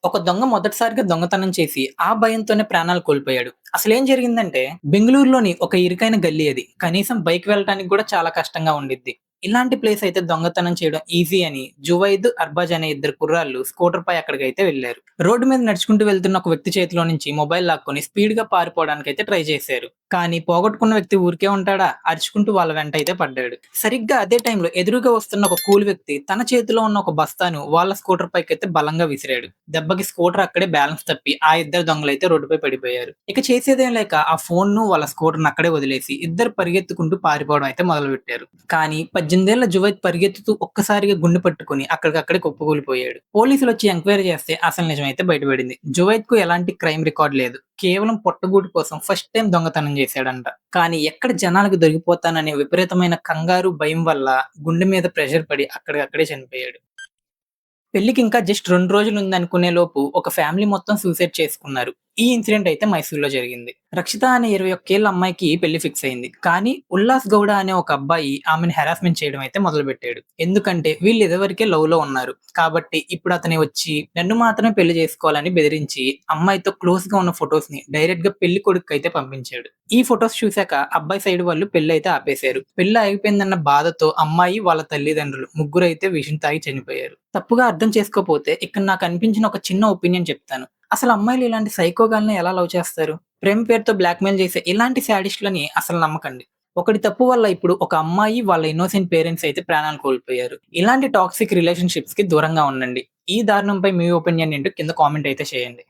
ఒక దొంగ మొదటిసారిగా దొంగతనం చేసి, ఆ భయంతోనే ప్రాణాలు కోల్పోయాడు. అసలేం జరిగిందంటే, బెంగుళూరులోని ఒక ఇరుకైన గల్లీ అది. కనీసం బైక్ వెళ్ళటానికి గూడా చాలా కష్టంగా ఉండిద్ది. ఇలాంటి ప్లేస్ అయితే దొంగతనం చేయడం ఈజీ అని జువైద్, అర్బాజ్ అనే ఇద్దరు కుర్రాళ్ళు స్కూటర్‌పై అక్కడికైతే వెళ్లారు. రోడ్డు మీద నడుచుకుంటూ వెళ్తున్న ఒక వ్యక్తి చేతిలో నుంచి మొబైల్ లాక్కొని స్పీడ్‌గా పారిపోవడానికైతే ట్రై చేశారు. కానీ పోగొట్టుకున్న వ్యక్తి ఊరికే ఉంటాడా? అరుచుకుంటూ వాళ్ళ వెంటైతే పడ్డాడు. సరిగ్గా అదే టైంలో ఎదురుగా వస్తున్న ఒక కూల్ వ్యక్తి తన చేతిలో ఉన్న ఒక బస్తాను వాళ్ళ స్కూటర్ పైకైతే బలంగా విసిరాడు. దెబ్బకి స్కూటర్ అక్కడే బ్యాలెన్స్ తప్పి ఆ ఇద్దరు దొంగలైతే రోడ్డుపై పడిపోయారు. ఇక చేసేదేం లేక ఆ ఫోన్‌ను, వాళ్ళ స్కూటర్‌ని అక్కడే వదిలేసి ఇద్దరు పరిగెత్తుకుంటూ పారిపోవడం అయితే మొదలుపెట్టారు. కానీ 18 ఏళ్ల జువైద్ పరిగెత్తుతూ ఒక్కసారిగా గుండె పట్టుకొని అక్కడికక్కడే కుప్పకూలిపోయాడు. పోలీసులొచ్చి ఎంక్వైరీ చేస్తే అసలు నిజమైతే బయటపడింది. జువైద్‌కు ఎలాంటి క్రైమ్ రికార్డ్ లేదు. కేవలం పొట్టగూటి కోసం ఫస్ట్ టైమ్ దొంగతనం చేశాడంట. కానీ ఎక్కడ జనాలకు దొరికిపోతాననే విపరీతమైన కంగారు, భయం వల్ల గుండె మీద ప్రెషర్ పడి అక్కడికక్కడే చనిపోయాడు. పెళ్ళికి ఇంకా జస్ట్ 2 రోజులుందనుకునే లోపు ఒక ఫ్యామిలీ మొత్తం సూసైడ్ చేసుకున్నారు. ఈ ఇన్సిడెంట్ అయితే మైసూర్‌లో జరిగింది. రక్షిత అనే 21 ఏళ్ల అమ్మాయికి పెళ్లి ఫిక్స్ అయింది. కానీ ఉల్లాస్ గౌడ అనే ఒక అబ్బాయి ఆమెని హెరాస్మెంట్ చేయడం అయితే మొదలుపెట్టాడు. ఎందుకంటే వీళ్ళు ఇదివరకే లవ్‌లో ఉన్నారు. కాబట్టి ఇప్పుడు అతని వచ్చి నన్ను మాత్రమే పెళ్లి చేసుకోవాలని బెదిరించి అమ్మాయితో క్లోజ్‌గా ఉన్న ఫోటోస్‌ని డైరెక్ట్‌గా పెళ్లి కొడుకుకైతే పంపించాడు. ఈ ఫోటోస్ చూసాక అబ్బాయి సైడ్ వాళ్ళు పెళ్లయితే ఆపేశారు. పెళ్లి ఆగిపోయిందన్న బాధతో అమ్మాయి, వాళ్ళ తల్లిదండ్రులు ముగ్గురైతే విషం తాగి చనిపోయారు. తప్పుగా అర్థం చేసుకోపోతే ఇక్కడ నాకనిపించిన ఒక చిన్న ఒపీనియన్ చెప్తాను. అసలు అమ్మాయిలు ఇలాంటి సైకో గాల్ని ఎలా లవ్ చేస్తారు? ప్రేమ పేరుతో బ్లాక్‌మెయిల్ చేసే ఇలాంటి శాడిస్ట్‌లని అసలు నమ్మకండి. ఒకడి తప్పు వల్ల ఇప్పుడు ఒక అమ్మాయి, వాళ్ళ ఇన్నోసెంట్ పేరెంట్స్ అయితే ప్రాణాలు కోల్పోయారు. ఇలాంటి టాక్సిక్ రిలేషన్‌షిప్స్‌కి దూరంగా ఉండండి. ఈ దారుణంపై మీ ఒపీనియన్ ఏంటో కింద కామెంట్ అయితే చేయండి.